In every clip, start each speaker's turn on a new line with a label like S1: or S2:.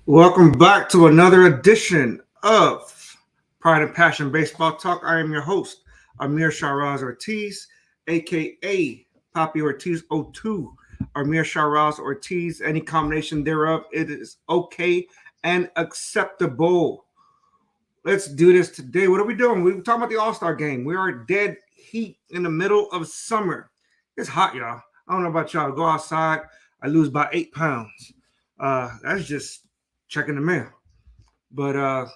S1: Welcome back to another edition of Pride and Passion Baseball Talk. I am your host, Amir Sharaz Ortiz, aka Papi Ortiz '02. Amir Sharaz Ortiz, any combination thereof, it is okay and acceptable. Let's do this today. What are we doing? We're talking about the All-Star game. We are dead heat in the middle of summer. It's hot, y'all. I don't know about y'all. Go outside, I lose about 8 pounds. That's just checking the mail. But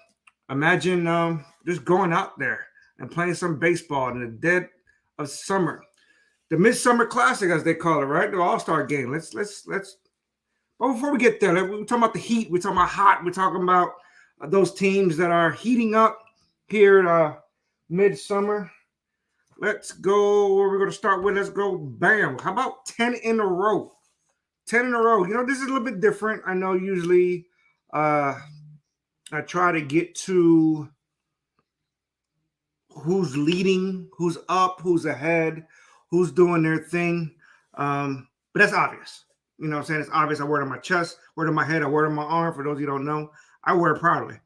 S1: imagine just going out there and playing some baseball in the dead of summer, the Midsummer Classic, as they call it, right? The All Star Game. Let's. But before we get there, we're talking about the heat. We're talking about hot. We're talking about those teams that are heating up here midsummer. Let's go. Where we're going to start with? Let's go. Bam. How about 10 in a row? 10 in a row. This is a little bit different. I know usually I try to get to who's leading, who's up, who's ahead, who's doing their thing. But that's obvious. You know what I'm saying? It's obvious. I wear it on my chest, wear it on my head, I wear it on my arm. For those of you who don't know, I wear it proudly.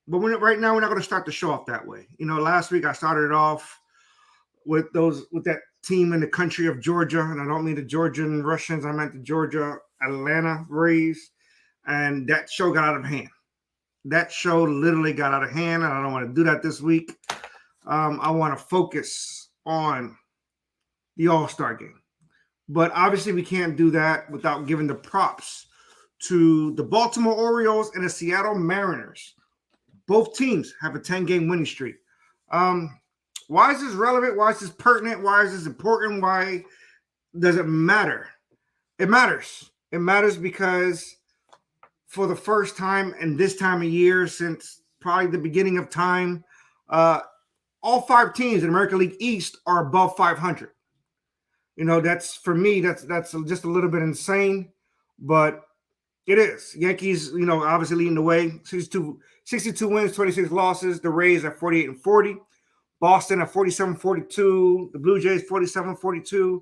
S1: But right now, we're not going to start the show off that way. Last week I started it off with that team in the country of Georgia. And I don't mean the Georgian Russians. I meant the Georgia Atlanta Rays. And that show got out of hand. That show literally got out of hand, and I don't want to do that this week. I want to focus on the All-Star game. But obviously, we can't do that without giving the props to the Baltimore Orioles and the Seattle Mariners. Both teams have a 10-game winning streak. Why is this relevant? Why is this pertinent? Why is this important? Why does it matter? It matters. It matters because for the first time in this time of year since probably the beginning of time, all 5 teams in American League East are above 500. That's for me, that's just a little bit insane, but it is. Yankees, obviously leading the way, 62 wins, 26 losses. The Rays at 48-40, Boston at 47-42, the Blue Jays 47-42,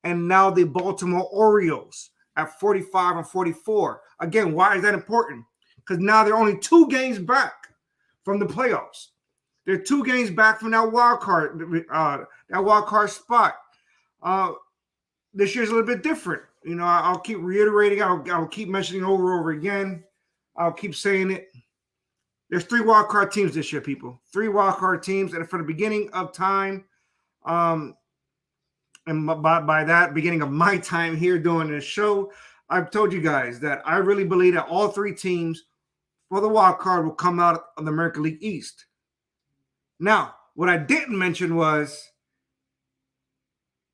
S1: and now the Baltimore Orioles at 45-44. Again, why is that important? Because now they're only 2 games back from the playoffs. They're 2 games back from that wild card spot. This year's a little bit different. I'll keep reiterating. I'll keep mentioning over and over again. I'll keep saying it. There's 3 wild card teams this year, people. 3 wild card teams, and from the beginning of time, and by that, beginning of my time here doing this show, I've told you guys that I really believe that all 3 teams for the wild card will come out of the American League East. Now, what I didn't mention was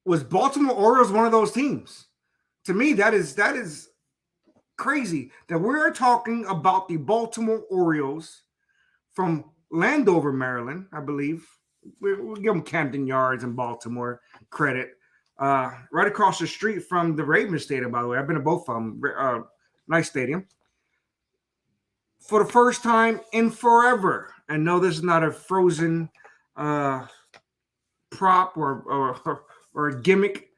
S1: Baltimore Orioles one of those teams? To me, that is crazy that we're talking about the Baltimore Orioles from Landover, Maryland, I believe. We'll give them Camden Yards in Baltimore credit. Right across the street from the Ravens Stadium, by the way. I've been to both of them. Nice stadium. For the first time in forever, and no, this is not a frozen prop or a gimmick,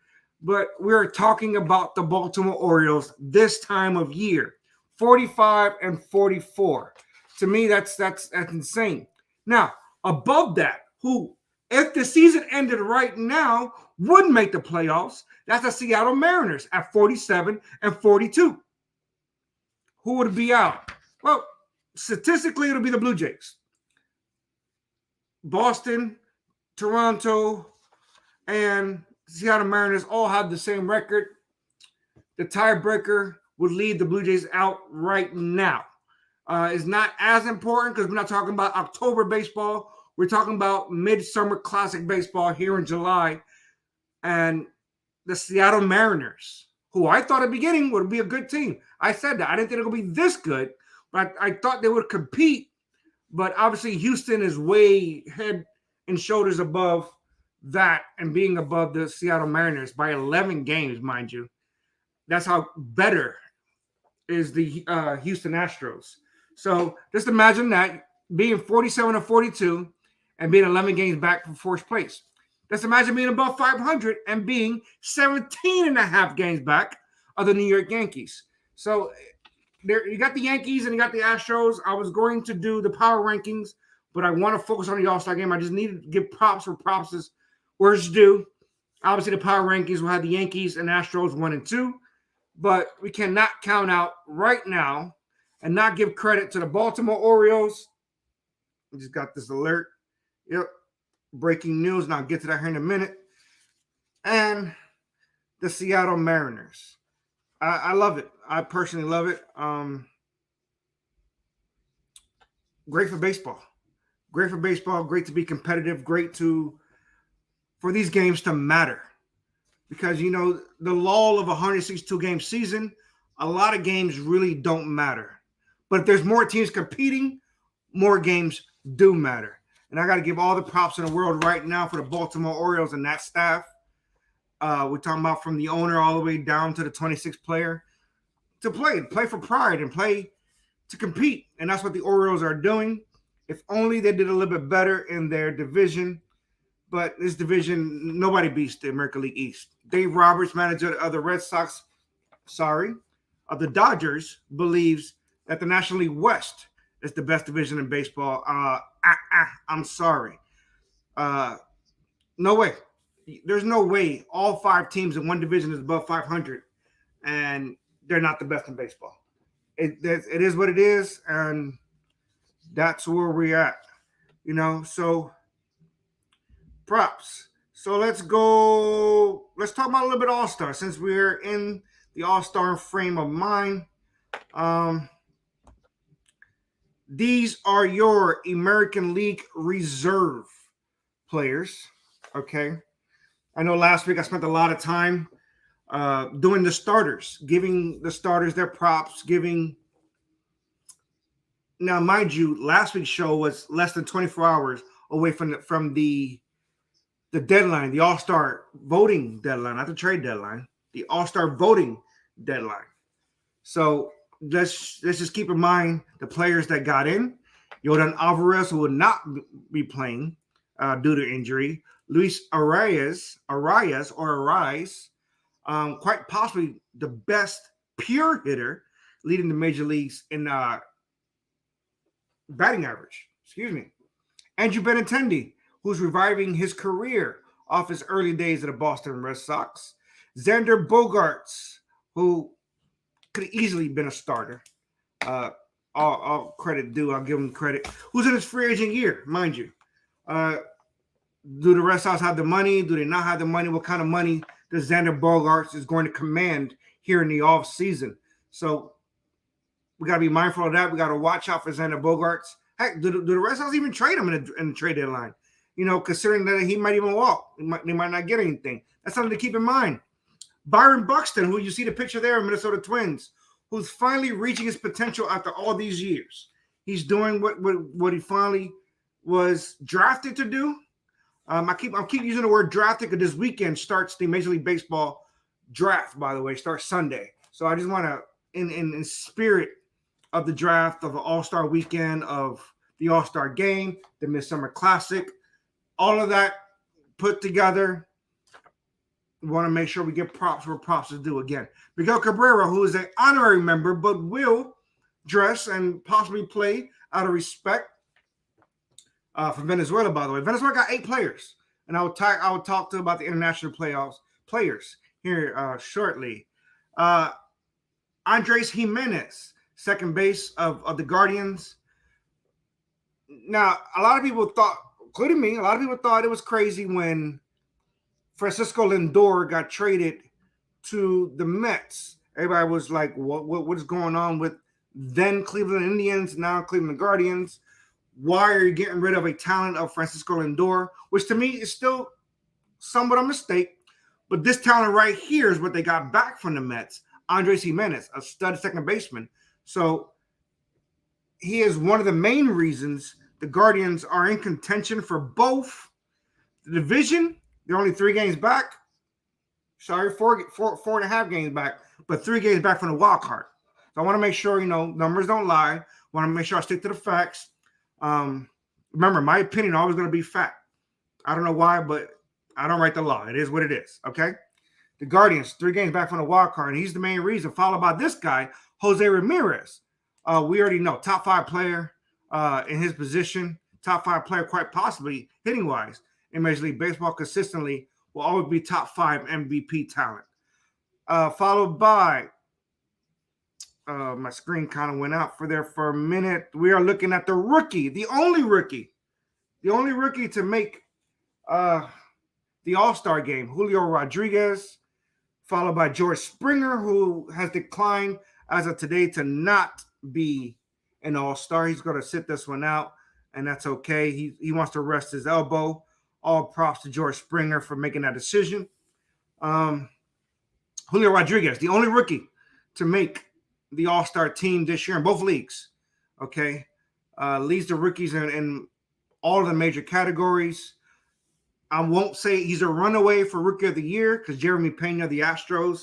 S1: but we're talking about the Baltimore Orioles this time of year, 45-44. To me, that's insane. Now, above that, who, if the season ended right now, would make the playoffs, that's the Seattle Mariners at 47-42. Who would be out? Well, statistically, it'll be the Blue Jays. Boston, Toronto, and Seattle Mariners all have the same record. The tiebreaker would lead the Blue Jays out right now. It's not as important because we're not talking about October baseball. We're talking about Midsummer Classic baseball here in July. And the Seattle Mariners, who I thought at the beginning would be a good team. I said that. I didn't think it would be this good, but I thought they would compete. But obviously, Houston is way head and shoulders above that and being above the Seattle Mariners by 11 games, mind you. That's how better is the Houston Astros. So just imagine that being 47-42 and being 11 games back from fourth place. Just imagine being above 500 and being 17 and a half games back of the New York Yankees. So there you got the Yankees and you got the Astros. I was going to do the power rankings, but I want to focus on the All-Star game. I just needed to give props where props is where it's due. Obviously, the power rankings will have the Yankees and Astros 1 and 2, but we cannot count out right now and not give credit to the Baltimore Orioles. I just got this alert. Yep. Breaking news, and I'll get to that here in a minute. And the Seattle Mariners. I love it. I personally love it. Great for baseball. Great for baseball. Great to be competitive. Great for these games to matter. Because, you know, the lull of a 162-game season, a lot of games really don't matter. But if there's more teams competing, more games do matter. And I got to give all the props in the world right now for the Baltimore Orioles and that staff. We're talking about from the owner all the way down to the 26th player to play for pride and play to compete. And that's what the Orioles are doing. If only they did a little bit better in their division. But this division, nobody beats the American League East. Dave Roberts, manager of the of the Dodgers, believes that the National League West is the best division in baseball. I'm sorry. No way. There's no way all 5 teams in one division is above 500, and they're not the best in baseball. It is what it is, and that's where we're at. You know, so props. So let's go. Let's talk about a little bit of All-Star since we're in the All-Star frame of mind. These are your American League reserve players. Okay. I know last week I spent a lot of time doing the starters, giving the starters their props, Now, mind you, last week's show was less than 24 hours away from the deadline, the All-Star voting deadline, not the trade deadline, the All-Star voting deadline. So let's just keep in mind the players that got in. Yordan Alvarez, who will not be playing due to injury. Luis Arias, quite possibly the best pure hitter leading the major leagues in batting average. Andrew Benintendi, who's reviving his career off his early days at the Boston Red Sox. Xander Bogaerts, who could have easily been a starter. All credit due. I'll give him credit. Who's in his free agent year, mind you. Do the Red Sox have the money? Do they not have the money? What kind of money does Xander Bogaerts is going to command here in the offseason? So we got to be mindful of that. We got to watch out for Xander Bogaerts. Heck, do the Red Sox even trade him in the trade deadline? You know, considering that he might even walk. They might not get anything. That's something to keep in mind. Byron Buxton, who you see the picture there of Minnesota Twins, who's finally reaching his potential after all these years. He's doing what he finally was drafted to do. I keep using the word drafted because this weekend starts the Major League Baseball draft, by the way, starts Sunday. So I just want to, in spirit of the draft, of the All-Star weekend, of the All-Star game, the Midsummer Classic, all of that put together, we want to make sure we give props where props is due again. Miguel Cabrera, who is an honorary member, but will dress and possibly play out of respect from Venezuela, by the way. Venezuela got 8 players, and I will talk to about the international players here shortly. Andres Jimenez, second base of the Guardians. Now, a lot of people thought, including me, it was crazy when Francisco Lindor got traded to the Mets. Everybody was like, what is going on with then Cleveland Indians, now Cleveland Guardians? Why are you getting rid of a talent of Francisco Lindor? Which to me is still somewhat a mistake. But this talent right here is what they got back from the Mets. Andres Jimenez, a stud second baseman. So he is one of the main reasons the Guardians are in contention for both the division. They're only 3 games back. Sorry, four and a half games back, but 3 games back from the wild card. So I want to make sure, numbers don't lie. I want to make sure I stick to the facts. Remember, my opinion always going to be fact. I don't know why, but I don't write the law. It is what it is. Okay. The Guardians, 3 games back from the wild card, and he's the main reason, followed by this guy, Jose Ramirez. We already know, top 5 player in his position, top 5 player quite possibly hitting-wise in Major League Baseball consistently, will always be top 5 MVP talent. Followed by, my screen kind of went out for a minute. We are looking at the rookie, the only rookie to make the All-Star game, Julio Rodriguez, followed by George Springer, who has declined as of today to not be an All-Star. He's going to sit this one out, and that's okay. He wants to rest his elbow. All props to George Springer for making that decision. Julio Rodriguez, the only rookie to make the All-Star team this year in both leagues. Okay. Leads the rookies in all of the major categories. I won't say he's a runaway for Rookie of the Year because Jeremy Pena, the Astros,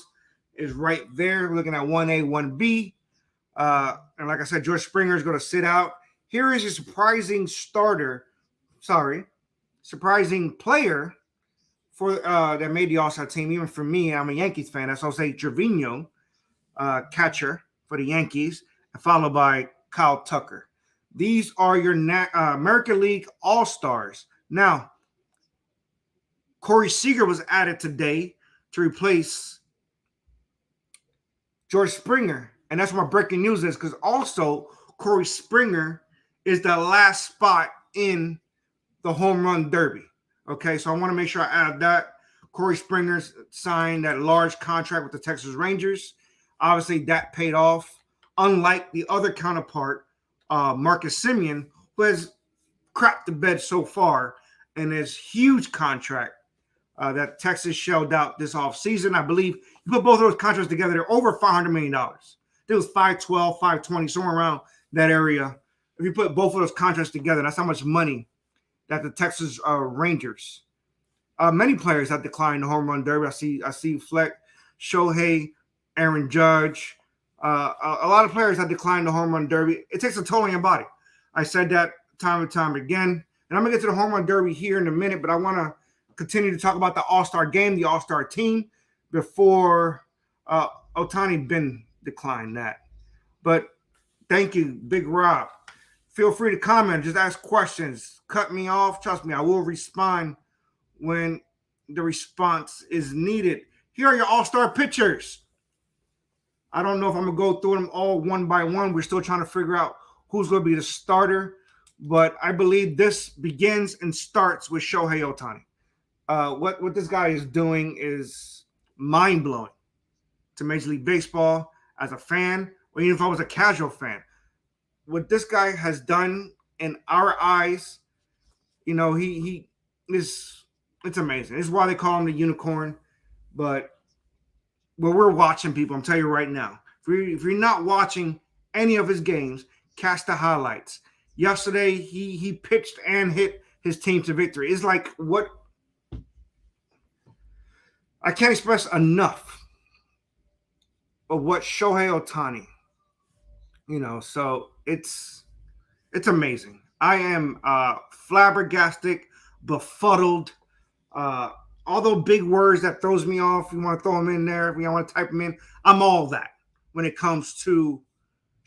S1: is right there looking at 1A, 1B. And like I said, George Springer is going to sit out. Here is a surprising player for that made the All-Star team. Even for me, I'm a Yankees fan. That's Jose Trevino, catcher for the Yankees, followed by Kyle Tucker. These are your American League All-Stars. Now, Corey Seager was added today to replace George Springer. And that's what my breaking news is, because also Corey Springer is the last spot in the home run derby. Okay, so I want to make sure I add that. Corey Springer signed that large contract with the Texas Rangers. Obviously, that paid off, unlike the other counterpart, Marcus Semien, who has crapped the bed so far in his huge contract that Texas shelled out this offseason. I believe you put both of those contracts together, they're over $500 million. It was 512, 520, somewhere around that area. If you put both of those contracts together, that's how much money that the Texas Rangers. Many players have declined the home run derby. I see Fleck, Shohei, Aaron Judge. A lot of players have declined the home run derby. It takes a toll on your body. I said that time and time again. And I'm going to get to the home run derby here in a minute, but I want to continue to talk about the All-Star game, the All-Star team, before Ohtani been declined that. But thank you, Big Rob. Feel free to comment. Just ask questions. Cut me off. Trust me, I will respond when the response is needed. Here are your All-Star pitchers. I don't know if I'm going to go through them all one by one. We're still trying to figure out who's going to be the starter. But I believe this begins and starts with Shohei Ohtani. What this guy is doing is mind-blowing to Major League Baseball as a fan, or even if I was a casual fan. What this guy has done in our eyes, you know, he is, it's amazing. It's why they call him the unicorn. But when we're watching people, I'm telling you right now, if you're not watching any of his games, catch the highlights. Yesterday, he pitched and hit his team to victory. It's like what I can't express enough of what Shohei Ohtani, you know, so it's amazing. I am flabbergasted, befuddled, all those big words that throws me off. You want to throw them in there, if you want to type them in, I'm all that when it comes to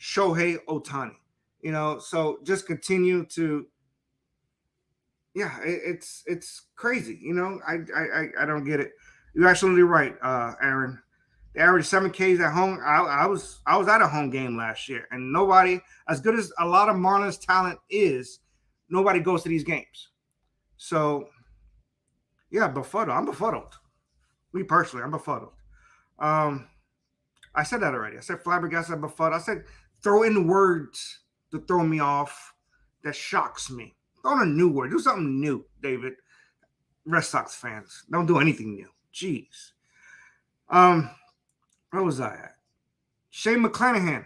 S1: Shohei Ohtani. You know, so just continue to, yeah, it's crazy. You know, I don't get it. You're absolutely right, Aaron. The average 7 Ks at home. I was at a home game last year, and nobody, as good as a lot of Marlins talent is, nobody goes to these games. So, yeah, befuddled. I'm befuddled. Me personally, I'm befuddled. I said that already. I said flabbergasted, befuddled. I said throw in words to throw me off that shocks me. Throw in a new word. Do something new, David. Red Sox fans, don't do anything new. Jeez. Where was I at? Shane McClanahan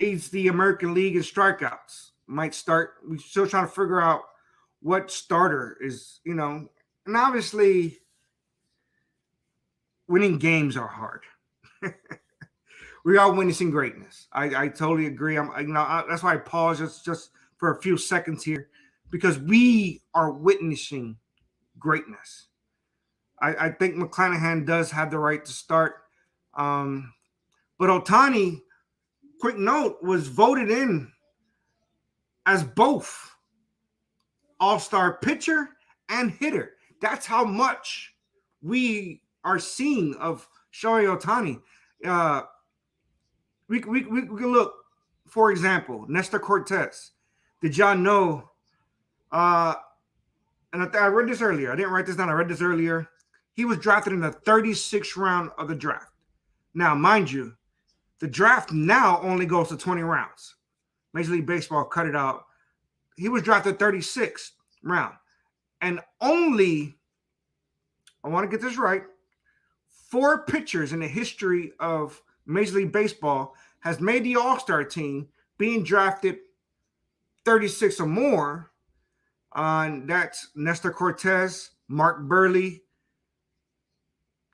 S1: leads the American League in strikeouts. Might start. We're still trying to figure out what starter is, you know. And obviously, winning games are hard. We are witnessing greatness. I totally agree. That's why I pause just for a few seconds here, because we are witnessing greatness. I think McClanahan does have the right to start. But Ohtani, quick note, was voted in as both all-star pitcher and hitter. That's how much we are seeing of Shohei Ohtani. We can look, for example, Nestor Cortez. Did y'all know? And I read this earlier. I didn't write this down. I read this earlier. He was drafted in the 36th round of the draft. Now, mind you, the draft now only goes to 20 rounds. Major League Baseball cut it out. He was drafted 36th round. And only, I want to get this right, 4 pitchers in the history of Major League Baseball has made the All-Star team being drafted 36 or more. And that's Nestor Cortez, Mark Burley,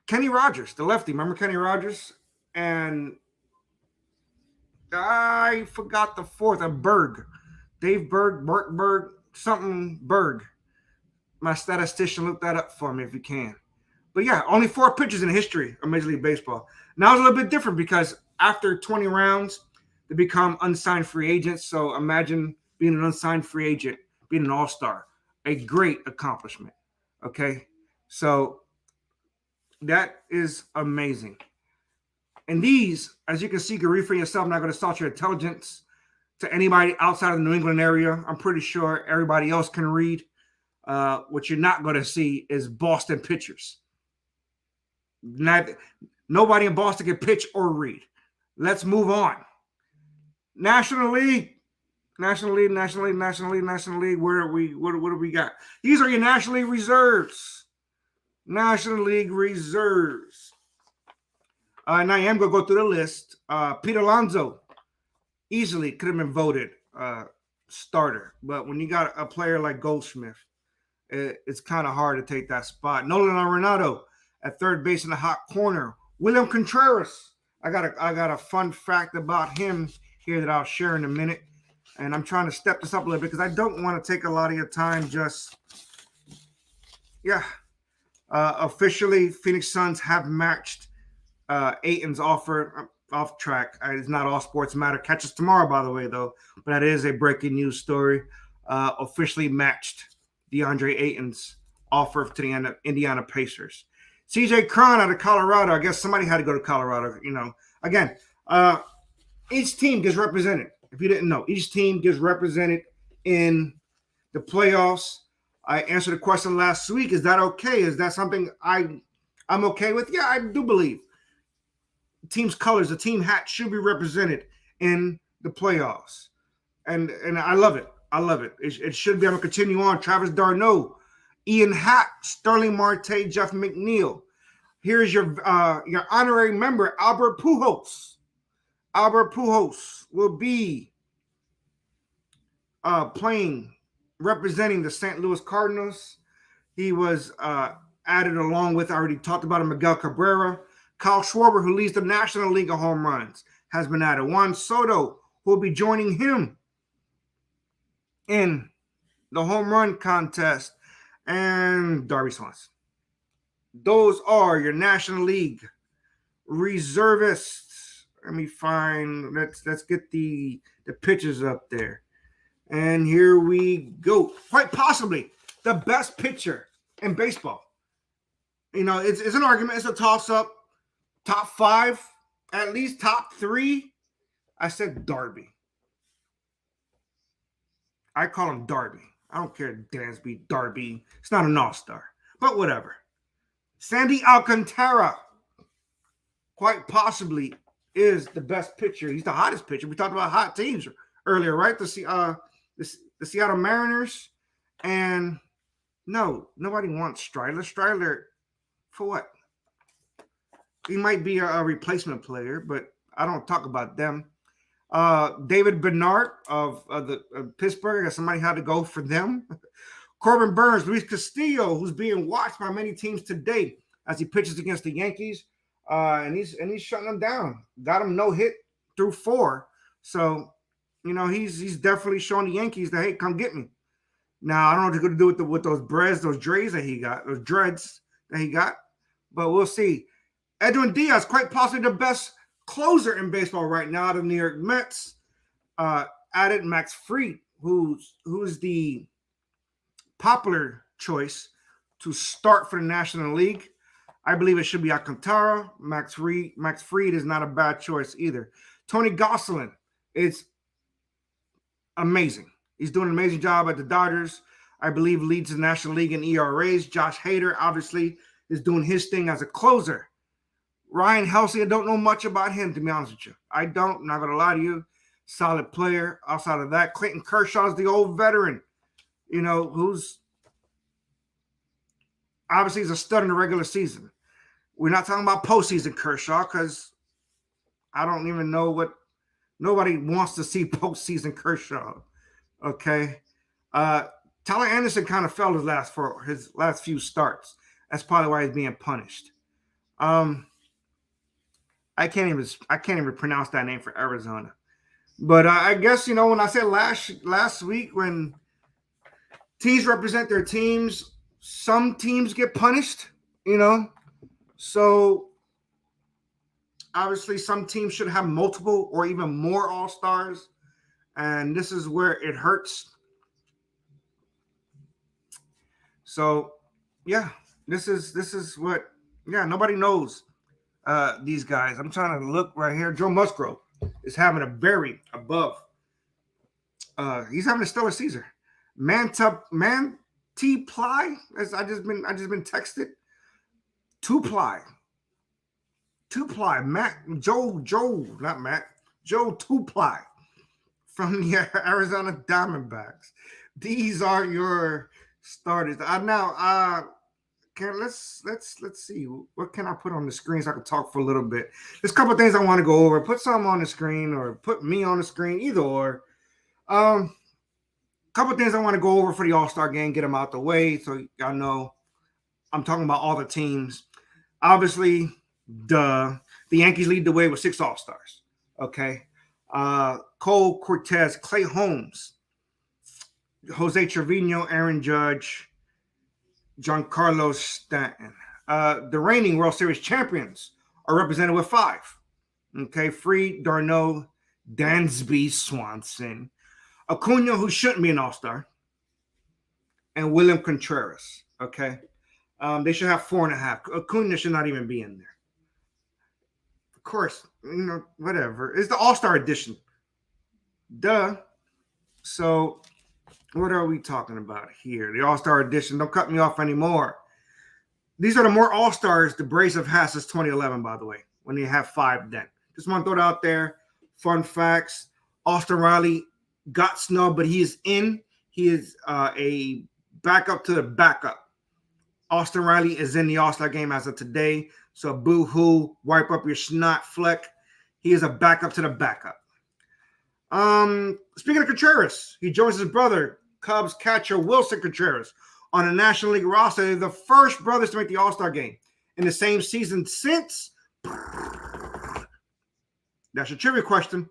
S1: Kenny Rogers, the lefty. Remember Kenny Rogers? And I forgot the fourth, Berg. Dave Berg, Mark Berg, something Berg. My statistician, look that up for me if you can. But yeah, only 4 pitchers in the history of Major League Baseball. Now it's a little bit different because after 20 rounds, they become unsigned free agents. So imagine being an unsigned free agent, being an all-star. A great accomplishment. Okay? So that is amazing. And these, as you can see, you can read for yourself. I'm not going to salt your intelligence to anybody outside of the New England area. I'm pretty sure everybody else can read. What you're not going to see is Boston pitchers. Nobody in Boston can pitch or read. Let's move on. National League. National League. Where are we? What do we got? These are your National League reserves. National League reserves. And I am going to go through the list. Pete Alonso easily could have been voted starter. But when you got a player like Goldschmidt, it's kind of hard to take that spot. Nolan Arenado at third base in the hot corner. William Contreras. I got a fun fact about him here that I'll share in a minute. And I'm trying to step this up a little bit because I don't want to take a lot of your time. Officially, Phoenix Suns have matched Ayton's offer. Off track. It's not all sports matter. Catch us tomorrow, by the way, though. But that is a breaking news story. Officially matched DeAndre Ayton's offer to the Indiana Pacers. CJ Cron out of Colorado. I guess somebody had to go to Colorado. Again, each team gets represented. If you didn't know, each team gets represented in the playoffs. I answered a question last week. Is that okay? Is that something I'm okay with? Yeah, I do believe the team's colors, the team hat should be represented in the playoffs. And I love it. I love it. It should be. I'm going to continue on. Travis d'Arnaud, Ian Happ, Sterling Marte, Jeff McNeil. Here's your honorary member, Albert Pujols. Albert Pujols will be representing the St. Louis Cardinals. He was added along with, I already talked about him, Miguel Cabrera. Kyle Schwarber, who leads the National League of Home Runs, has been added. Juan Soto, who will be joining him in the home run contest, and Darby Swanson. Those are your National League reservists. Let me find. Let's get the pitchers up there. And here we go. Quite possibly the best pitcher in baseball. It's an argument. It's a toss-up. Top 5, at least top 3. I said Darby. I call him Darby. I don't care if Dansby, Darby. It's not an all-star. But whatever. Sandy Alcantara quite possibly is the best pitcher. He's the hottest pitcher. We talked about hot teams earlier, right? The Seattle Mariners. And no, nobody wants Strider. Strider, for what? He might be a replacement player, but I don't talk about them. David Bernard of Pittsburgh. I guess somebody had to go for them. Corbin Burns, Luis Castillo, who's being watched by many teams today as he pitches against the Yankees. And he's shutting them down. Got him no hit through 4. So, he's definitely showing the Yankees that, hey, come get me. Now, I don't know what they're going to do with those dreads that he got, those dreads that he got. but we'll see. Edwin Diaz, quite possibly the best closer in baseball right now, the New York Mets. Added Max Fried, who's the popular choice to start for the National League. I believe it should be Alcantara. Max Fried is not a bad choice either. Tony Gonsolin is amazing. He's doing an amazing job at the Dodgers. I believe leads the National League in ERAs. Josh Hader obviously is doing his thing as a closer. Ryan Helsey, I don't know much about him, to be honest with you. I don't. I'm not going to lie to you. Solid player. Outside of that, Clayton Kershaw is the old veteran, who's obviously is a stud in the regular season. We're not talking about postseason Kershaw because I don't even know what nobody wants to see postseason Kershaw. Okay. Tyler Anderson kind of failed his last few starts. That's probably why he's being punished. I can't even pronounce that name for Arizona. But I guess, when I said last week, when teams represent their teams, some teams get punished, So obviously some teams should have multiple or even more All-Stars. And this is where it hurts. So, yeah, this is what, nobody knows these guys. I'm trying to look right here. Joe Musgrove is having a very above. He's having a stellar season. T Ply, as I just been texted. Two ply, Joe Two Ply from the Arizona Diamondbacks. These are your starters. Let's see. What can I put on the screen so I can talk for a little bit? There's a couple of things I want to go over. Put something on the screen or put me on the screen, either or. Couple of things I want to go over for the All-Star game, get them out the way so y'all know I'm talking about all the teams. Obviously, the Yankees lead the way with 6 All-Stars. Okay. Cole Cortez, Clay Holmes, Jose Trevino, Aaron Judge, Giancarlo Stanton. The reigning World Series champions are represented with 5. Okay. Fried, Darno, Dansby, Swanson, Acuna, who shouldn't be an All-Star, and William Contreras. Okay. They should have 4.5. Acuna should not even be in there. Of course, whatever. It's the All-Star edition. Duh. So, what are we talking about here? The All-Star edition. Don't cut me off anymore. These are the more All-Stars the Braves have had since 2011, by the way, when they have 5 then. Just want to throw it out there. Fun facts. Austin Riley got snubbed, but he is in. He is a backup to the backup. Austin Riley is in the All-Star game as of today. So boo-hoo, wipe up your snot fleck. He is a backup to the backup. Speaking of Contreras, he joins his brother, Cubs catcher Wilson Contreras, on the National League roster. They're the first brothers to make the All-Star game in the same season since. That's your trivia question.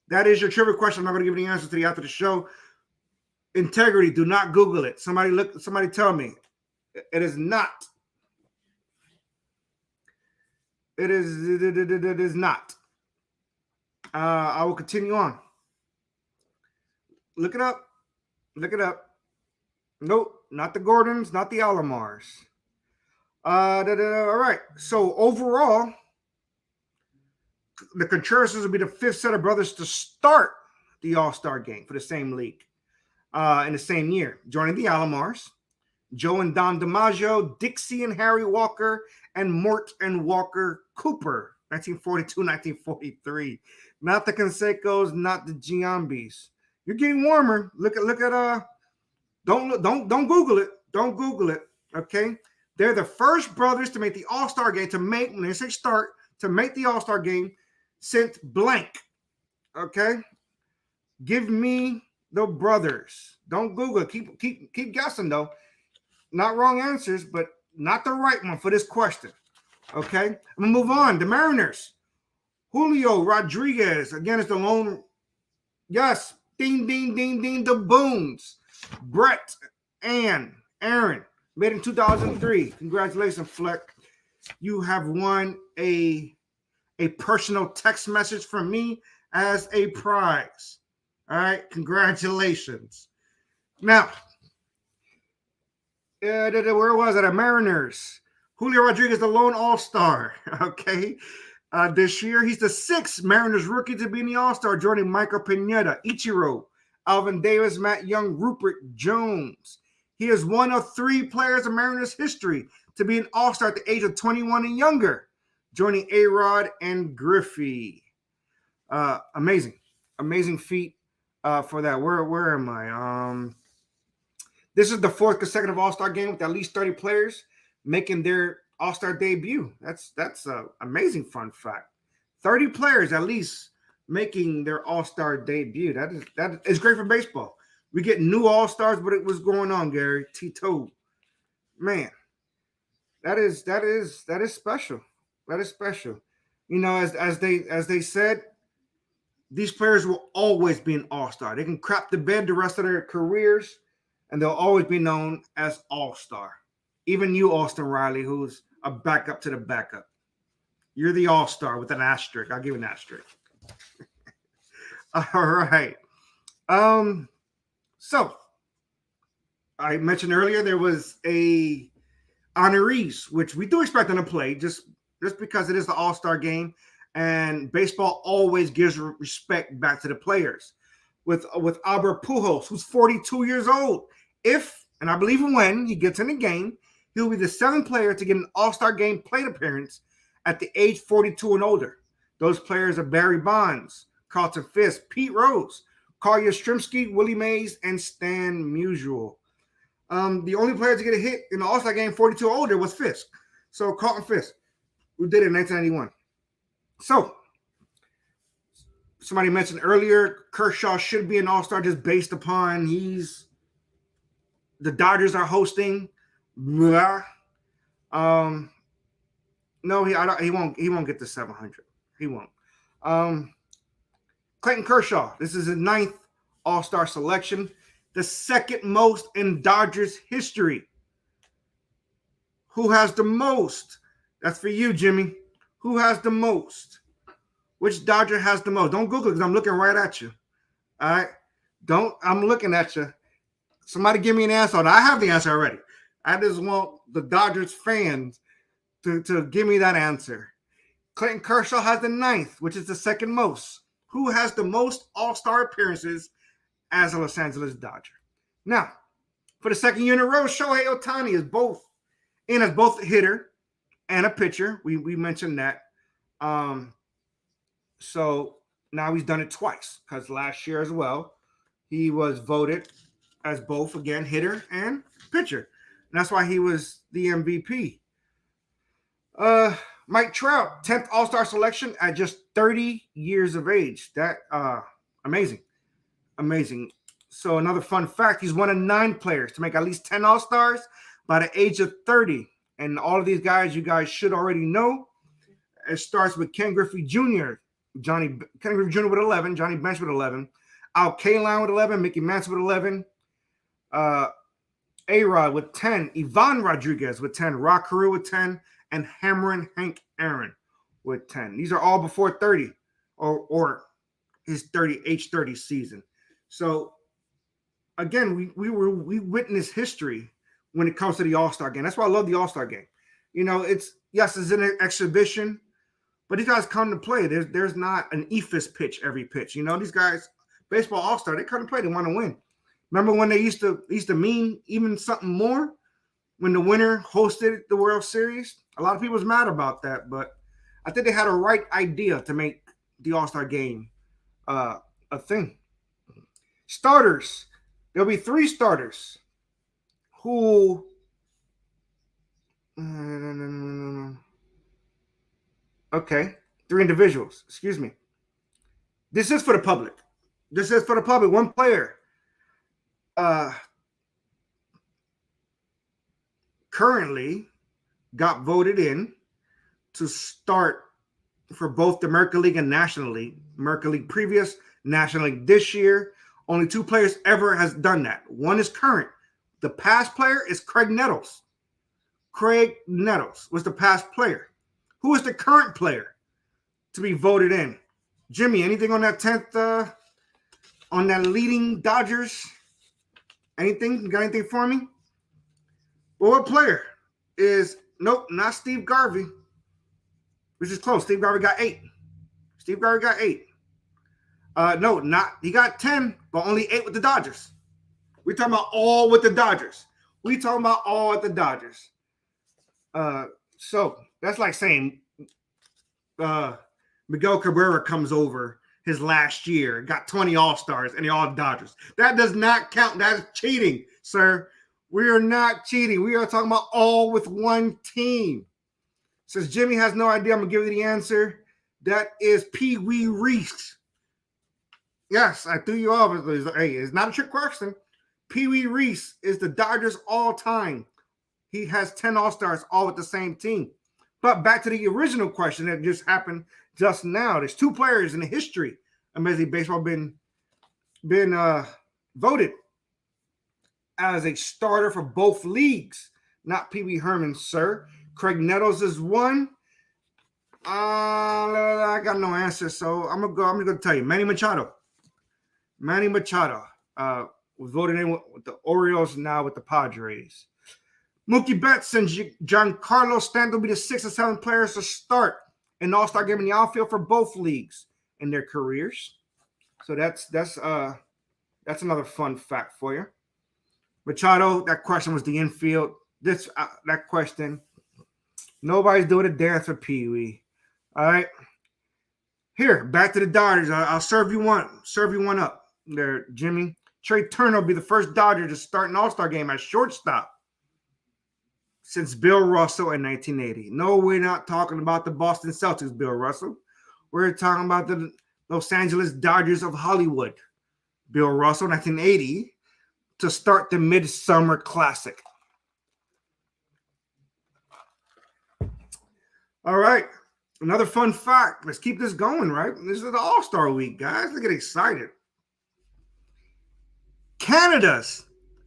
S1: That is your trivia question. I'm not going to give any answers to the after the show. Integrity. Do not Google it. Somebody tell me. It is not. It is not. I will continue on. Look it up. Nope, not the Gordons, not the Alomars. All right. So overall, the Contreras will be the 5th set of brothers to start the All-Star game for the same league in the same year, joining the Alomars. Joe and Don DiMaggio, Dixie and Harry Walker, and Mort and Walker Cooper, 1942, 1943. Not the Cansecos, not the Giambis. You're getting warmer. Look at don't Google it. Don't Google it. Okay. They're the first brothers to make the All-Star game, when they say start, to make the All-Star game since blank. Okay. Give me the brothers. Don't Google it. Keep guessing though. Not wrong answers, but not the right one for this question. Okay, I'm gonna move on. The Mariners. Julio Rodriguez, again, is the lone. Yes, ding, ding, ding, ding, the Boons. Brett and Aaron, made in 2003. Congratulations, Fleck. you have won a personal text message from me as a prize. All right, congratulations. Now, where was it? At Mariners. Julio Rodriguez, the lone all-star. Okay. This year, he's the 6th Mariners rookie to be in the all-star, joining Michael Pineda, Ichiro, Alvin Davis, Matt Young, Rupert Jones. He is one of 3 players in Mariners history to be an all-star at the age of 21 and younger, joining A-Rod and Griffey. Amazing feat for that. Where am I? This is the 4th consecutive all-star game with at least 30 players making their all-star debut. That's an amazing fun fact. 30 players at least making their all-star debut. That is great for baseball. We get new all-stars, but it was going on, Gary. Tito. Man, that is special. That is special. You know, as they said, these players will always be an all-star. They can crap the bed the rest of their careers, and they'll always be known as all-star. Even you, Austin Riley, who's a backup to the backup. You're the all-star with an asterisk. I'll give you an asterisk. All right. So I mentioned earlier there was a honorees, which we do expect them to play just because it is the all-star game, and baseball always gives respect back to the players. With Albert Pujols, who's 42 years old. If, and I believe when he gets in the game, he'll be the 7th player to get an all-star game plate appearance at the age 42 and older. Those players are Barry Bonds, Carlton Fisk, Pete Rose, Carl Yastrzemski, Willie Mays, and Stan Musial. The only player to get a hit in the all-star game 42 or older was Fisk. So Carlton Fisk, who did it in 1991. So, somebody mentioned earlier, Kershaw should be an all-star just based upon the Dodgers are hosting. No, he won't get to 700. He won't. Clayton Kershaw, this is his 9th all-star selection, the 2nd most in Dodgers history. Who has the most? That's for you, Jimmy. Who has the most? Which Dodger has the most? Don't Google it because I'm looking right at you. All right? I'm looking at you. Somebody give me an answer. I have the answer already. I just want the Dodgers fans to give me that answer. Clayton Kershaw has the 9th, which is the 2nd most. Who has the most all-star appearances as a Los Angeles Dodger? Now, for the 2nd year in a row, Shohei Ohtani is both a hitter and a pitcher. We mentioned that. So now he's done it twice because last year as well, he was voted as both, again, hitter and pitcher. And that's why he was the MVP. Mike Trout, 10th All-Star selection at just 30 years of age. That amazing. So another fun fact, he's one of 9 players to make at least 10 All-Stars by the age of 30. And all of these guys you guys should already know. It starts with Ken Griffey Jr., Ken Griffey Jr. with 11, Johnny Bench with 11, Al Kaline with 11, Mickey Mantle with 11, A-Rod with 10, Ivan Rodriguez with 10, Rock Carew with 10, and Hammerin' Hank Aaron with 10. These are all before 30 or his age 30 season. So again, we witness history when it comes to the All-Star game. That's why I love the All-Star game. You know, it's an exhibition, but these guys come to play. There's not an eephus pitch every pitch. You know, these guys, baseball All-Star, they come to play. They want to win. Remember when they used to mean even something more when the winner hosted the World Series? A lot of people was mad about that, but I think they had a right idea to make the All-Star game a thing. Starters. There'll be 3 starters who okay, 3 individuals. Excuse me. This is for the public. One player currently got voted in to start for both the American League and National League. American League previous, National League this year. Only 2 players ever has done that. One is current. The past player is Craig Nettles. Craig Nettles was the past player. Who is the current player to be voted in? Jimmy, anything on that 10th, on that leading Dodgers? Anything? You got anything for me? Well, what player is, nope, not Steve Garvey, which is close. Steve Garvey got 8. No, not, he got 10, but only 8 with the Dodgers. We're talking about all with the Dodgers. So that's like saying Miguel Cabrera comes over his last year, got 20 All-Stars, and they're all Dodgers. That does not count. That is cheating, sir. We are not cheating. We are talking about all with one team. Since Jimmy has no idea, I'm going to give you the answer. That is Pee Wee Reese. Yes, I threw you off. Hey, it's not a trick question. Pee Wee Reese is the Dodgers all-time. He has 10 All-Stars all with the same team. But back to the original question that just happened just now. There's 2 players in the history of Major League Baseball been voted as a starter for both leagues. Not Pee Wee Herman, sir. Craig Nettles is one. I got no answer, so I'm gonna tell you. Manny Machado was voted in with the Orioles, now with the Padres. Mookie Betts and Giancarlo Stanton will be the 6th and 7th players to start an All-Star game in the outfield for both leagues in their careers. So that's another fun fact for you. Machado, that question was the infield. That question, nobody's doing a dance for Pee Wee. All right. Here, back to the Dodgers. I'll serve you one up there, Jimmy. Trey Turner will be the first Dodger to start an All-Star game at shortstop since Bill Russell in 1980. No, we're not talking about the Boston Celtics, Bill Russell. We're talking about the Los Angeles Dodgers of Hollywood, Bill Russell, 1980, to start the Midsummer Classic. All right. Another fun fact. Let's keep this going, right? This is the All-Star Week, guys. Let's get excited. Canada's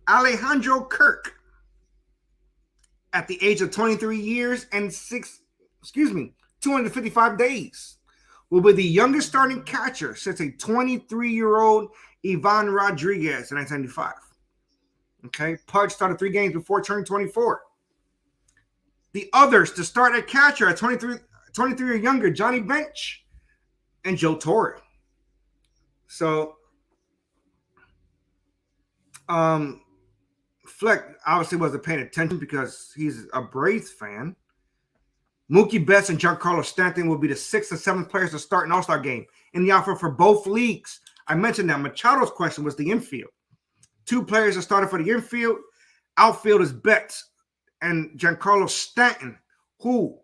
S1: Alejandro Kirk, at the age of 23 years and 255 days, will be the youngest starting catcher since a 23-year-old Ivan Rodriguez in 1995. Okay, Pudge started 3 games before turning 24. The others to start at catcher at 23 or younger, Johnny Bench and Joe Torre. So, Fleck obviously wasn't paying attention because he's a Braves fan. Mookie Betts and Giancarlo Stanton will be the 6th and 7th players to start an All-Star game in the outfield for both leagues. I mentioned that Machado's question was the infield. 2 players are starting for the infield. Outfield is Betts and Giancarlo Stanton, who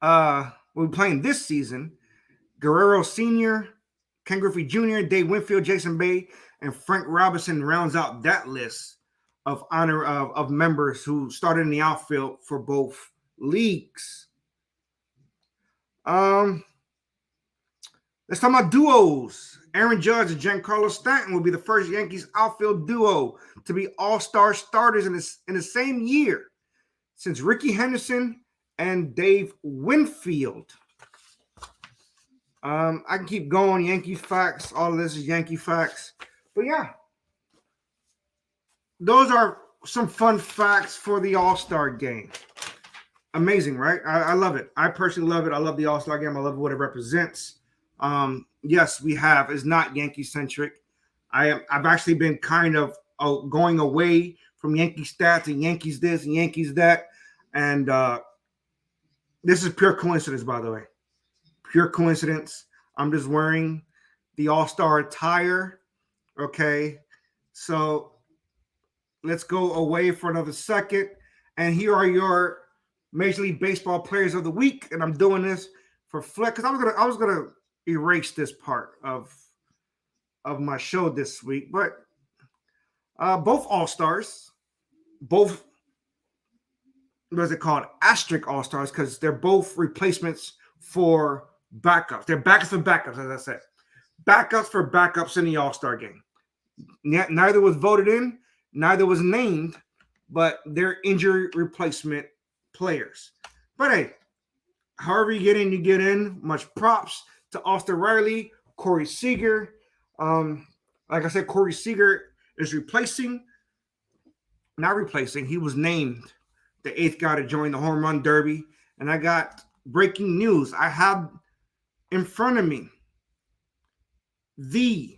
S1: will be playing this season. Guerrero Sr., Ken Griffey Jr., Dave Winfield, Jason Bay, and Frank Robinson rounds out that list of members who started in the outfield for both leagues. Let's talk about duos. Aaron Judge and Giancarlo Stanton will be the first Yankees outfield duo to be all-star starters in the same year since Ricky Henderson and Dave Winfield. I can keep going. Yankee facts. All of this is Yankee facts. But yeah, those are some fun facts for the All-Star game. Amazing, right? I love it. I personally love it. I love the All-Star game. I love what it represents. Yes, we have. It's not Yankee-centric. I've actually been kind of going away from Yankee stats and Yankees this and Yankees that. And this is pure coincidence, by the way. Pure coincidence. I'm just wearing the All-Star attire. Okay. So let's go away for another second. And here are your Major League Baseball players of the week. And I'm doing this for Fleck because I was gonna erase this part of my show this week. But both All-Stars, both, what is it called? Asterisk All-Stars, because they're both replacements for backups. They're backups for backups, as I said. Backups for backups in the All-Star game. Neither was voted in, neither was named, but they're injury replacement players. But hey, however you get in, you get in. Much props to Austin Riley, Corey Seager. Like I said, Corey Seager is not replacing. He was named the eighth guy to join the home run derby. And I got breaking news. I have in front of me the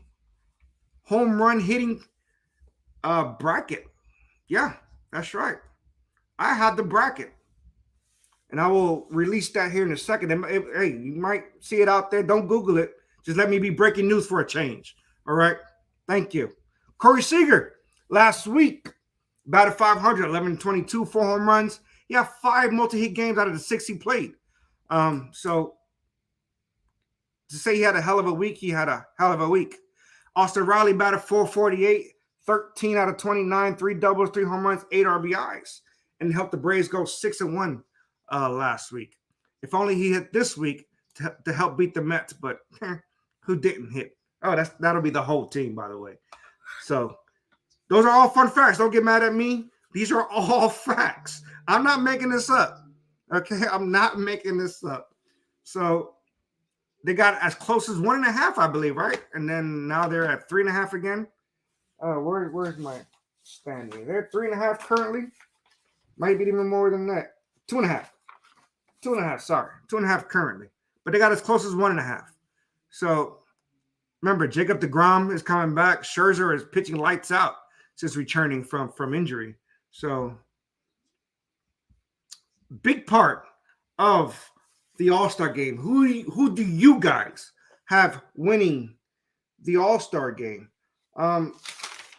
S1: home run hitting bracket. Yeah, that's right. I have the bracket. And I will release that here in a second. Hey, you might see it out there. Don't Google it. Just let me be breaking news for a change. All right. Thank you. Corey Seager, last week, batted 500, 11-22, 4 home runs. He had 5 multi-hit games out of the 6 he played. So to say he had a hell of a week, he had a hell of a week. Austin Riley batted 448, 13 out of 29, 3 doubles, 3 home runs, 8 RBIs, and helped the Braves go 6-1 last week. If only he hit this week to help beat the Mets, but who didn't hit? Oh, that'll be the whole team, by the way. So those are all fun facts. Don't get mad at me. These are all facts. I'm not making this up. Okay, I'm not making this up. So they got as close as 1.5, I believe, right? And then now they're at 3.5 again. Where's my standing? They're 3.5 currently. Might be even more than that. 2.5. 2.5. Sorry, 2.5 currently. But they got as close as 1.5. So remember, Jacob deGrom is coming back. Scherzer is pitching lights out since returning from injury. So big part of the All-Star game. Who do you guys have winning the All-Star game?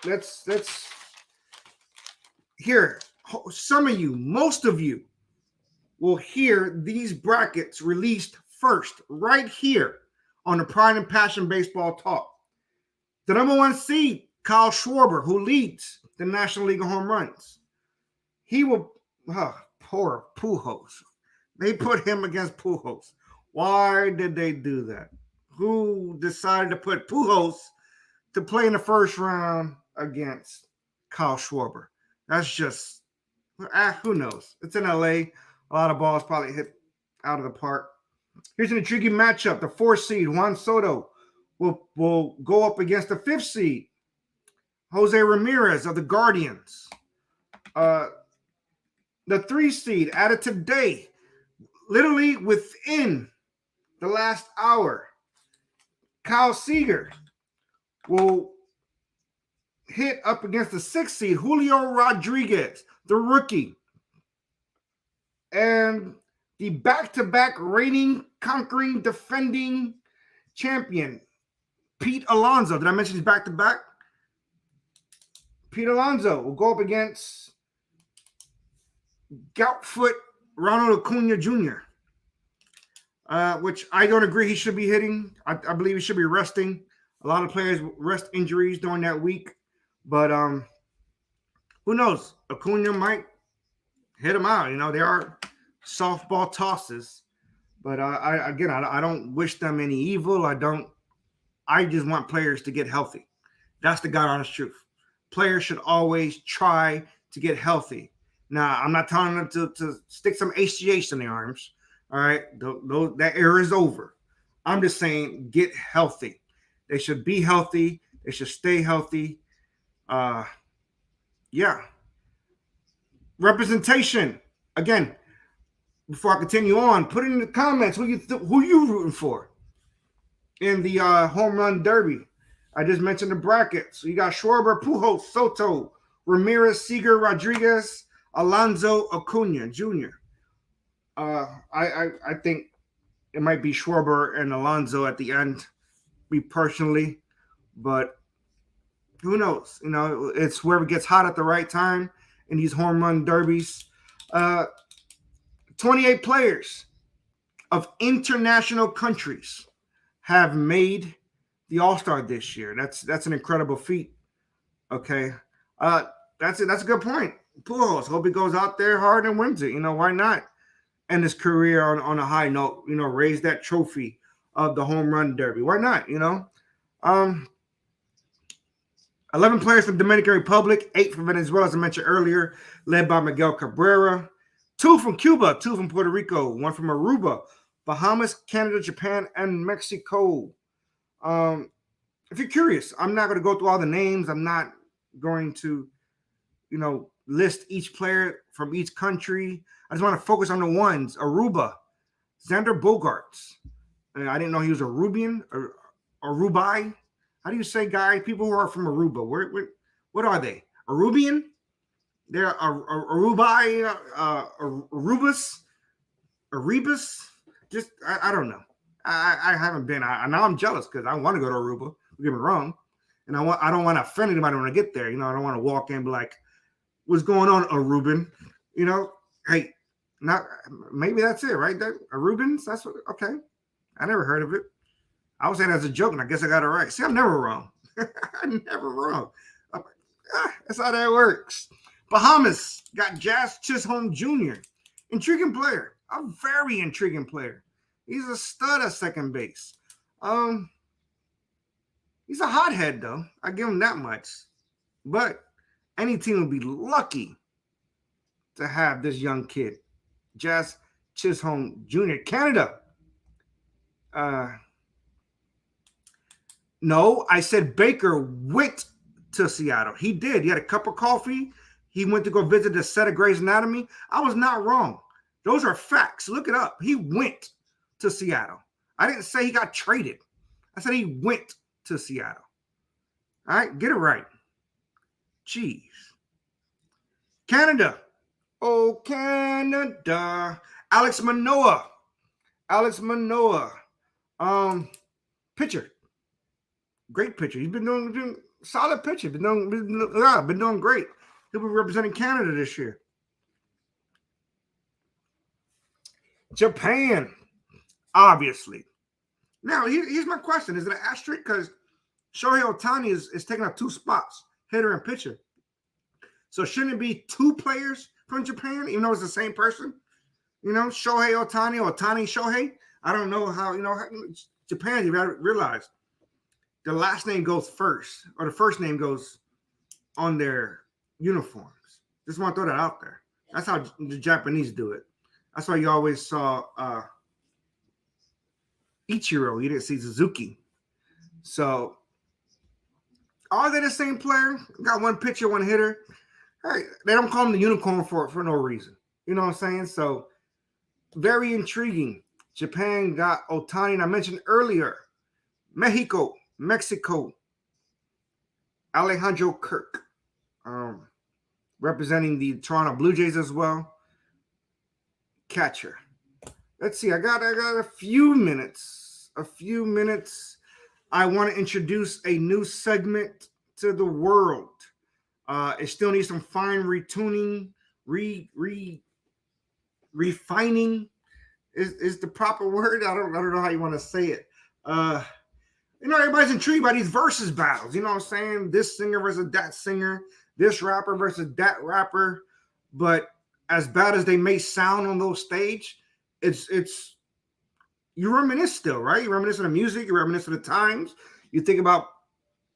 S1: Let's hear. Some of you, most of you, will hear these brackets released first right here on the Pride and Passion Baseball Talk. The number 1 seed, Kyle Schwarber, who leads the National League of Home Runs. He will, poor Pujols. They put him against Pujols. Why did they do that? Who decided to put Pujols to play in the first round against Kyle Schwarber? That's just, who knows? It's in LA. A lot of balls probably hit out of the park. Here's an intriguing matchup. The 4th seed, Juan Soto, will go up against the 5th seed, Jose Ramirez of the Guardians. The 3 seed, added today, literally within the last hour, Kyle Seager will hit up against the 6th seed, Julio Rodriguez, the rookie. And the back-to-back reigning, conquering, defending champion, Pete Alonso. Did I mention he's back-to-back? Pete Alonso will go up against Goutfoot Ronald Acuna Jr., which I don't agree he should be hitting. I believe he should be resting. A lot of players rest injuries during that week. But who knows? Acuna might hit him out. You know, they are softball tosses. But I don't wish them any evil. I just want players to get healthy. That's the God honest truth. Players should always try to get healthy. Now, I'm not telling them to stick some HGH in their arms. All right. That era is over. I'm just saying get healthy. They should be healthy. They should stay healthy. Yeah. Representation. Again, before I continue on, put it in the comments who you rooting for in the home run derby. I just mentioned the brackets. So you got Schwarber, Pujols, Soto, Ramirez, Seager, Rodriguez, Alonso, Acuna Jr. I think it might be Schwarber and Alonso at the end, me personally, but who knows? You know, it's whoever gets hot at the right time in these home run derbies. 28 players of international countries have made the All-Star this year. That's an incredible feat. Okay. That's it. That's a good point. Pujols, hope he goes out there hard and wins it. You know, why not end his career on a high note, you know, raise that trophy of the home run derby. Why not, you know? 11 players from Dominican Republic, 8 from Venezuela, as I mentioned earlier, led by Miguel Cabrera. 2 from Cuba, 2 from Puerto Rico, 1 from Aruba, Bahamas, Canada, Japan, and Mexico. If you're curious, I'm not going to go through all the names. I'm not going to, list each player from each country. I just want to focus on the ones. Aruba, Xander Bogaerts. I didn't know he was Arubian or Arubai. How do you say, guys? People who are from Aruba, what are they? Arubian? They're Arubai, Arubus, Erebus. Just I don't know. I haven't been. Now I'm jealous because I want to go to Aruba. Don't get me wrong, and I don't want to offend anybody when I get there. I don't want to walk in and be like, "What's going on, Aruban?" Hey, not maybe that's it, right? That Arubans. That's what. Okay, I never heard of it. I was saying that as a joke, and I guess I got it right. See, I'm never wrong. I'm never wrong. That's how that works. Bahamas got Jazz Chisholm Jr. Intriguing player. A very intriguing player. He's a stud at second base. He's a hothead, though. I give him that much. But any team would be lucky to have this young kid. Jazz Chisholm Jr. Canada. No, I said Baker went to Seattle. He did. He had a cup of coffee. He went to go visit the set of Grey's Anatomy. I was not wrong. Those are facts. Look it up. He went to Seattle. I didn't say he got traded. I said he went to Seattle. All right, get it right. Jeez. Canada. Oh, Canada. Alex Manoah. Pitcher. Great pitcher. He's been doing solid pitcher. Been doing great. He'll be representing Canada this year. Japan, obviously. Now, here's my question. Is it an asterisk? Because Shohei Ohtani is taking up 2 spots, hitter and pitcher. So shouldn't it be 2 players from Japan, even though it's the same person? Shohei Ohtani, Ohtani Shohei. I don't know how, Japan, you got to realize the last name goes first, or the first name goes on their uniforms. Just want to throw that out there. That's how the Japanese do it. That's why you always saw Ichiro. You didn't see Suzuki. So, are they the same player? Got 1 pitcher, 1 hitter. Hey, they don't call him the unicorn for no reason. You know what I'm saying? So, very intriguing. Japan got Ohtani, and I mentioned earlier, Mexico, Alejandro Kirk, representing the Toronto Blue Jays as well. Catcher. Let's see. I got a few minutes. I want to introduce a new segment to the world. It still needs some fine retuning, refining is the proper word. I don't know how you want to say it. Everybody's intrigued by these versus battles. You know what I'm saying? This singer versus that singer, this rapper versus that rapper. But as bad as they may sound on those stage, it's you reminisce still, right? You reminisce of the music, you reminisce of the times. You think about,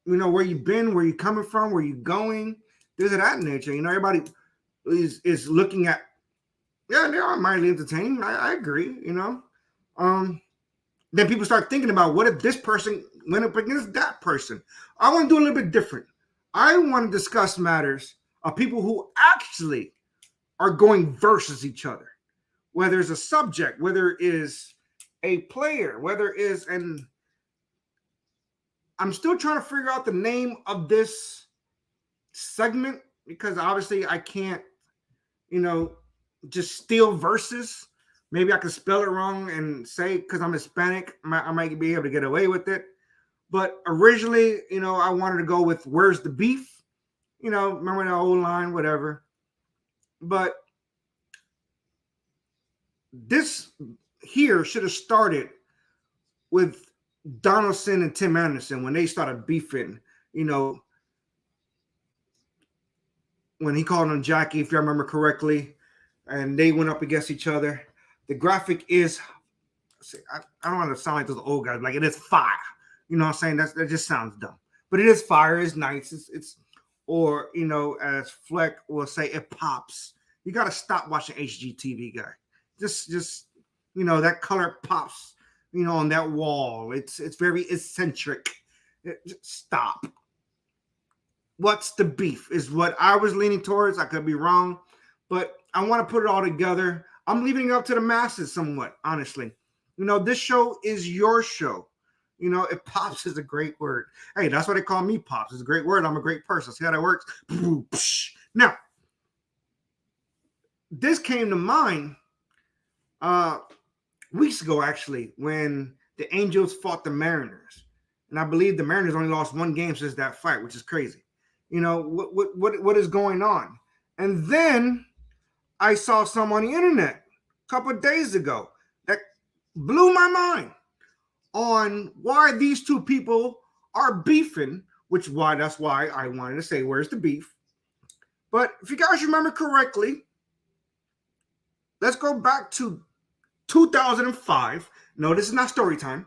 S1: where you've been, where you're coming from, where you're going. Things of that nature. Everybody is looking at, they are mildly entertaining. I agree, Then people start thinking about, what if this person went up against that person? I want to do a little bit different. I want to discuss matters of people who actually are going versus each other. Whether it's a subject, whether it is a player, whether it is I'm still trying to figure out the name of this segment, because obviously I can't, just steal verses. Maybe I can spell it wrong and say, because I'm Hispanic, I might be able to get away with it. But originally, I wanted to go with "Where's the Beef?" Remember the old line, whatever. But this here should have started with Donaldson and Tim Anderson when they started beefing, when he called him Jackie, if you remember correctly, and they went up against each other. The graphic is, I don't want to sound like those old guys, like it is fire. You know what I'm saying? That just sounds dumb. but it is fire. It's nice. It's or as Fleck will say, it pops. You got to stop watching HGTV, guy. Just that color pops. On that wall. It's very eccentric. Just stop. What's the beef is what I was leaning towards. I could be wrong, but I want to put it all together. I'm leaving it up to the masses somewhat, honestly. This show is your show. It pops is a great word. Hey, that's why they call me Pops. It's a great word. I'm a great person. See how that works? Now, this came to mind weeks ago, actually, when the Angels fought the Mariners. And I believe the Mariners only lost one game since that fight, which is crazy. What is going on? And then I saw some on the internet a couple of days ago that blew my mind on why these two people are beefing, that's why I wanted to say, where's the beef? But if you guys remember correctly, let's go back to 2005. No, this is not story time.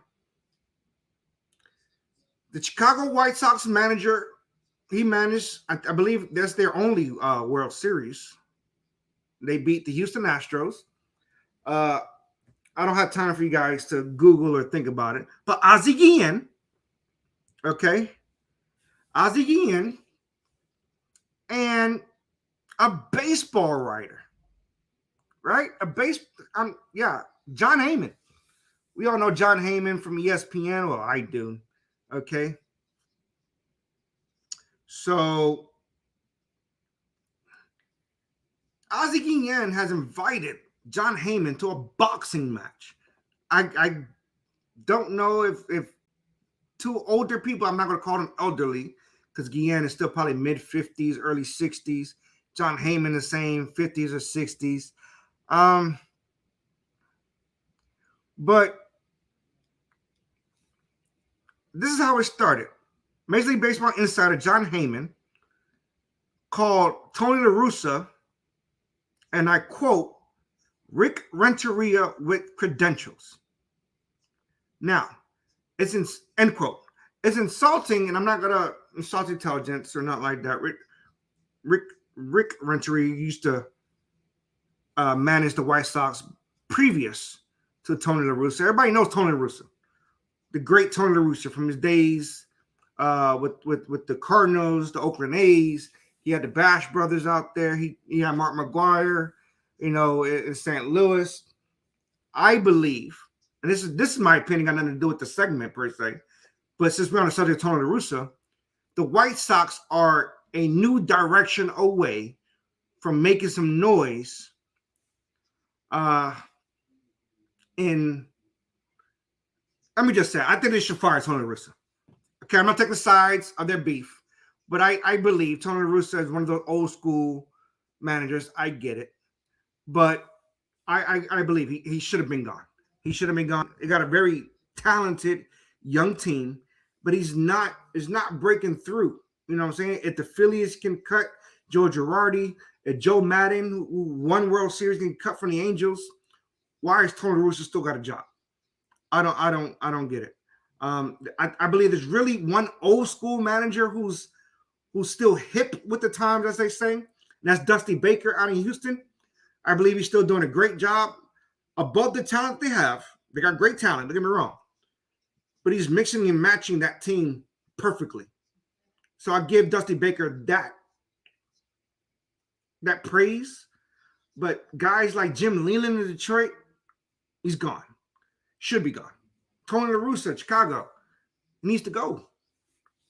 S1: The Chicago White Sox manager, he managed, I believe that's their only World Series. They beat the Houston Astros. I don't have time for you guys to Google or think about it. But Ozzie Guillen, okay? Ozzie Guillen and a baseball writer, right? John Heyman. We all know John Heyman from ESPN. Well, I do, okay? So, Ozzie Guillen has invited John Heyman to a boxing match. I don't know if two older people, I'm not going to call them elderly, because Guillen is still probably mid-50s, early 60s. John Heyman the same, 50s or 60s. But this is how it started. Major League Baseball insider John Heyman called Tony La Russa, and I quote, Rick Renteria with credentials. Now, end quote. It's insulting, and I'm not gonna insult intelligence or not like that. Rick Renteria used to manage the White Sox previous to Tony La Russa. Everybody knows Tony La Russa, the great Tony La Russa from his days with the Cardinals, the Oakland A's. He had the Bash brothers out there. He had Mark McGwire, in St. Louis. I believe, and this is my opinion, got nothing to do with the segment per se, but since we're on the subject of Tony La Russa, the White Sox are a new direction away from making some noise let me just say, I think they should fire Tony La Russa. Okay, I'm not taking sides of their beef, but I believe Tony La Russa is one of those old school managers. I get it. But I believe he should have been gone. He should have been gone. He got a very talented young team, but he's not breaking through. You know what I'm saying? If the Phillies can cut Joe Girardi, if Joe Madden, who won World Series, can cut from the Angels, why is Tony La Russa still got a job? I don't get it. I believe there's really one old school manager who's still hip with the times, as they say. And that's Dusty Baker out in Houston. I believe he's still doing a great job above the talent they have. They got great talent, don't get me wrong. But he's mixing and matching that team perfectly. So I give Dusty Baker that praise. But guys like Jim Leland in Detroit, he's gone. Should be gone. Tony La Russa, Chicago, needs to go.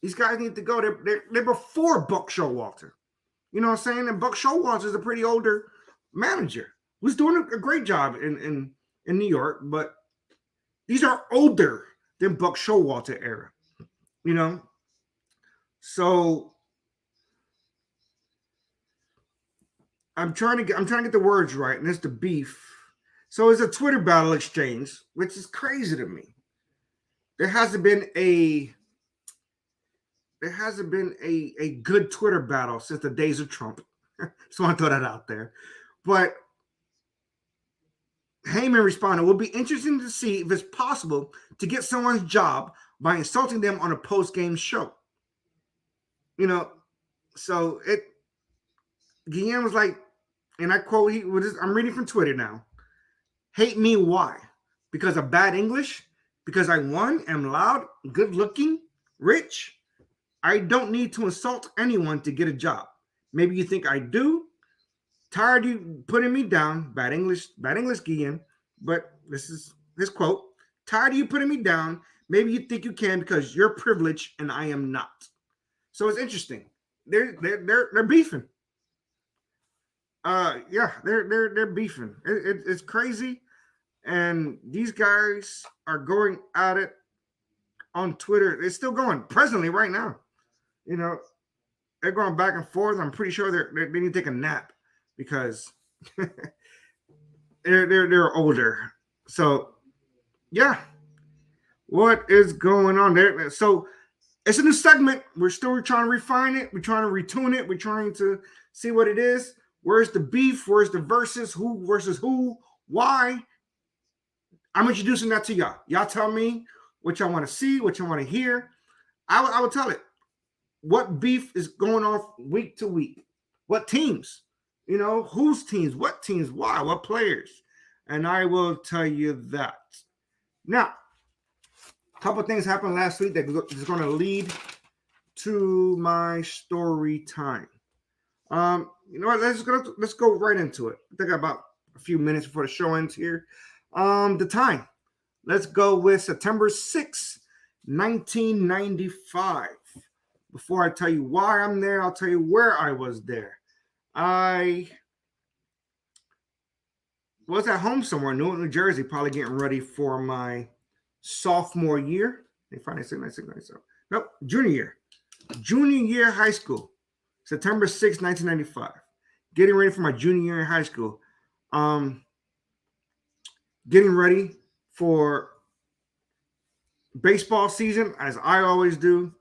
S1: These guys need to go. They're before Buck Showalter. You know what I'm saying? And Buck Showalter is a pretty older manager who's doing a great job in New York, but these are older than Buck Showalter era. So I'm trying to get the words right, and it's the beef. So it's a Twitter battle exchange, which is crazy to me. There hasn't been a good Twitter battle since the days of Trump. So I want to throw that out there. But Heyman responded, "It will be interesting to see if it's possible to get someone's job by insulting them on a post-game show." You know, so Guillen was like, and I quote, I'm reading from Twitter now. Hate me why? Because of bad English? Because I am loud, good looking, rich? I don't need to insult anyone to get a job. Maybe you think I do. Tired of you putting me down. Bad English, Guillen. But this is his quote. Tired of you putting me down. Maybe you think you can because you're privileged and I am not. So it's interesting. They're beefing. Yeah, they're beefing. It's crazy, and these guys are going at it on Twitter. It's still going presently right now. You know, they're going back and forth. I'm pretty sure they need to take a nap because they're older. So yeah, what is going on there? So it's a new segment. We're still trying to refine it. We're trying to retune it. We're trying to see what it is. Where's the beef? Where's the versus? Who versus who? Why? I'm introducing that to y'all. Y'all tell me what y'all want to see, what y'all want to hear. I will tell it. What beef is going off week to week? What teams? You know, whose teams? What teams? Why? What players? And I will tell you that. Now, a couple of things happened last week that is going to lead to my story time. You know what? Let's go right into it. I think about a few minutes before the show ends here. The time. Let's go with September 6th, 1995. Before I tell you why I'm there, I'll tell you where I was there. I was at home somewhere, Newark, New Jersey, probably getting ready for my sophomore year. They finally say 96, nope, junior year. Junior year high school. September 6th, 1995. Getting ready for my junior year in high school. Getting ready for baseball season, as I always do.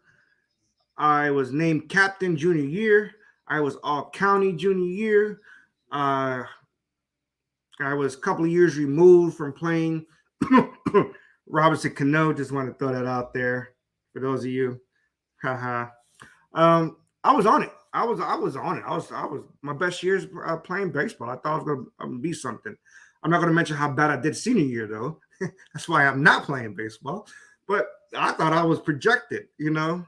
S1: I was named captain junior year. I was all county junior year. I was a couple of years removed from playing Robinson Cano. Just want to throw that out there for those of you. Haha. I was on it. I was on it. I was my best years playing baseball. I thought I was going to be something. I'm not going to mention how bad I did senior year though. That's why I'm not playing baseball. But I thought I was projected. You know,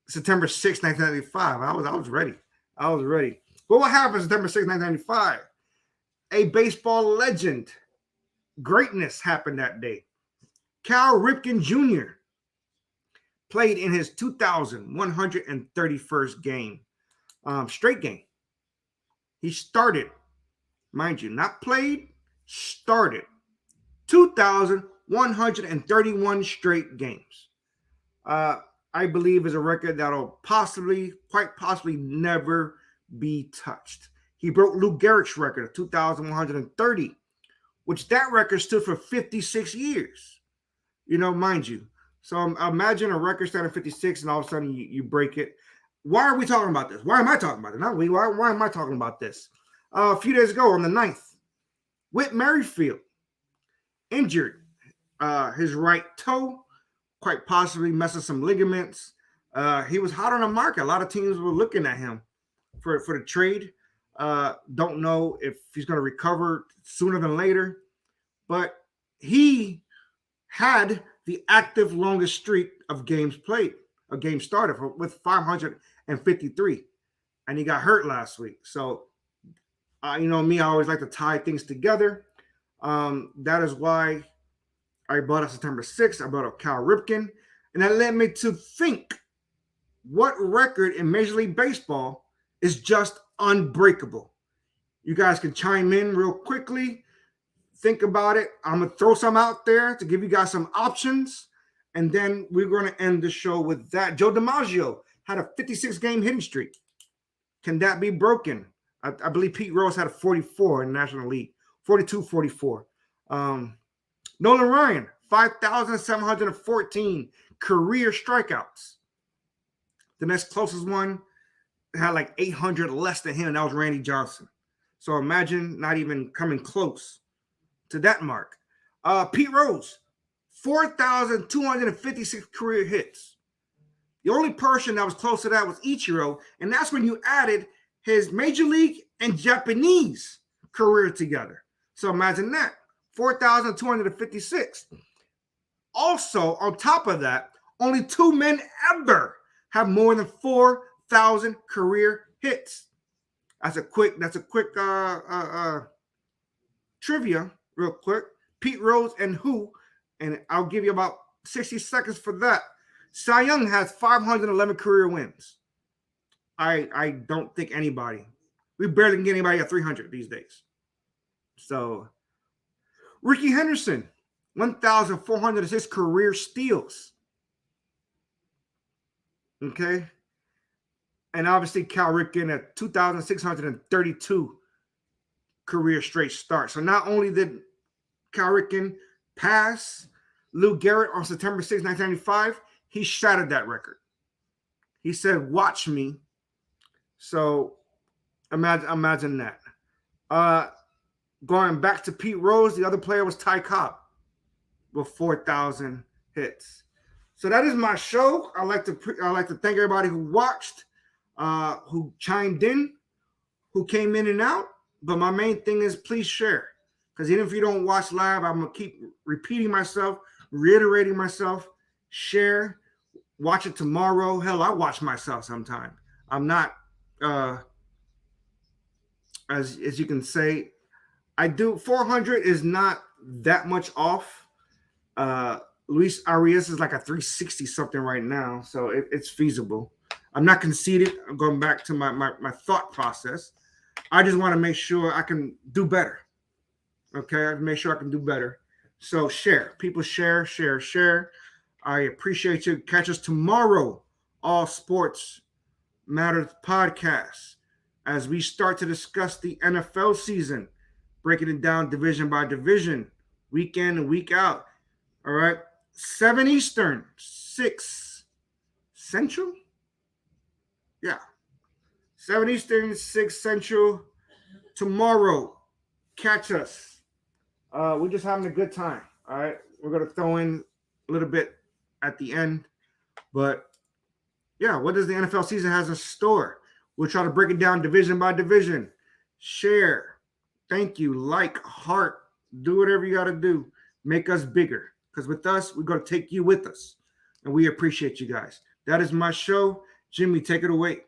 S1: September 6th, 1995. I was ready. I was ready. But what happened September 6th, 1995? A baseball legend. Greatness happened that day. Cal Ripken Jr. played in his 2,131st game. Straight game. He started, mind you, not played, started 2,131 straight games. I believe is a record that'll quite possibly never be touched. He broke Lou Gehrig's record of 2,130, which that record stood for 56 years. You know, mind you. So imagine a record starting 56 and all of a sudden you break it. Why are we talking about this? Why am I talking about it? Not we. Why am I talking about this? A few days ago on the 9th, Whit Merrifield injured his right toe, quite possibly messing some ligaments. He was hot on the market. A lot of teams were looking at him for the trade. Don't know if he's going to recover sooner than later, but he had the active longest streak of games played, a game started with 553, and he got hurt last week. So, you know me, I always like to tie things together. That is why I brought up September 6th. I brought up Cal Ripken, and that led me to think, what record in Major League Baseball is just unbreakable? You guys can chime in real quickly. Think about it. I'm going to throw some out there to give you guys some options, and then we're going to end the show with that. Joe DiMaggio had a 56-game hitting streak. Can that be broken? I believe Pete Rose had a 44 in the National League, 42-44. Nolan Ryan, 5,714 career strikeouts. The next closest one had like 800 less than him, and that was Randy Johnson. So imagine not even coming close to that mark. Pete Rose, 4,256 career hits. The only person that was close to that was Ichiro, and that's when you added his Major League and Japanese career together. So imagine that, 4,256. Also, on top of that, only 2 men ever have more than 4,000 career hits. That's a quick trivia, real quick. Pete Rose and who, and I'll give you about 60 seconds for that. Cy Young has 511 career wins. I don't think anybody. We barely can get anybody at 300 these days. So, Ricky Henderson, 1,406 career steals. Okay. And obviously Cal Ripken at 2,632 career straight starts. So not only did Cal Ripken pass Lou Gehrig on September 6, 1995, he shattered that record. He said, "Watch me." So imagine that. Going back to Pete Rose, the other player was Ty Cobb with 4,000 hits. So that is my show. I like to thank everybody who watched, who chimed in, who came in and out. But my main thing is please share, because even if you don't watch live, I'm gonna keep repeating myself, reiterating myself. Share, watch it tomorrow. Hell, I watch myself sometime. I'm not, as you can say, I do. 400 is not that much off. Luis Arias is like a 360 something right now, so it's feasible. I'm not conceited. I'm going back to my thought process. I just want to make sure I can do better. Okay, I make sure I can do better. So share, people, share. I appreciate you. Catch us tomorrow, All Sports Matters podcast, as we start to discuss the NFL season, breaking it down division by division, week in and week out. All right, 7 Eastern, 6 Central. Yeah, 7 Eastern, 6 Central. Tomorrow, catch us. We're just having a good time. All right, we're gonna throw in a little bit at the end, but yeah, what does the NFL season has in store? We'll try to break it down division by division. Share, thank you, like, heart, do whatever you got to do. Make us bigger, because with us, we're going to take you with us, and we appreciate you guys. That is my show. Jimmy, take it away.